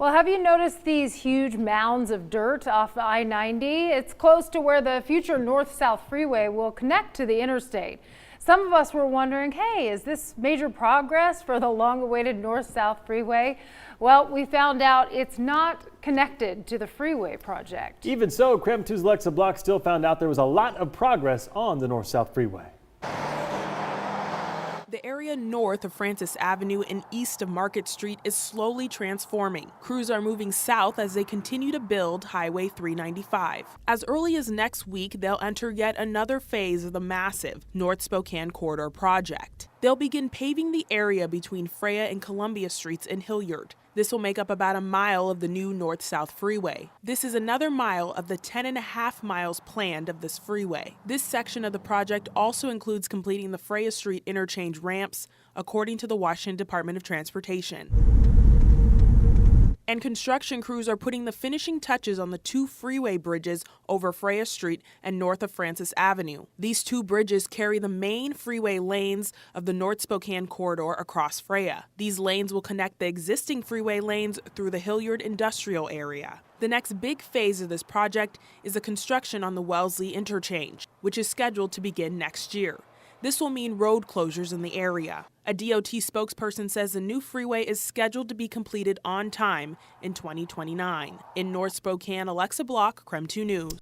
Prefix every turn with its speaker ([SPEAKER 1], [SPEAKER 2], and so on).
[SPEAKER 1] Well, have you noticed these huge mounds of dirt off I-90? It's close to where the future north-south freeway will connect to the interstate. Some of us were wondering, hey, is this major progress for the long-awaited north-south freeway? Well, we found out it's not connected to the freeway project.
[SPEAKER 2] Even so, KREM 2's Alexa Block still found out there was a lot of progress on the north-south freeway.
[SPEAKER 3] The area north of Francis Avenue and east of Market Street is slowly transforming. Crews are moving south as they continue to build Highway 395. As early as next week, they'll enter yet another phase of the massive North Spokane Corridor project. They'll begin paving the area between Freya and Columbia Streets in Hilliard. This will make up about a mile of the new north-south freeway. This is another mile of the 10.5 miles planned of this freeway. This section of the project also includes completing the Freya Street interchange ramps, according to the Washington Department of Transportation. And construction crews are putting the finishing touches on the two freeway bridges over Freya Street and north of Francis Avenue. These two bridges carry the main freeway lanes of the North Spokane Corridor across Freya. These lanes will connect the existing freeway lanes through the Hilliard industrial area. The next big phase of this project is the construction on the Wellesley interchange, which is scheduled to begin next year. This will mean road closures in the area. A DOT spokesperson says the new freeway is scheduled to be completed on time in 2029. In North Spokane, Alexa Block, KREM 2 News.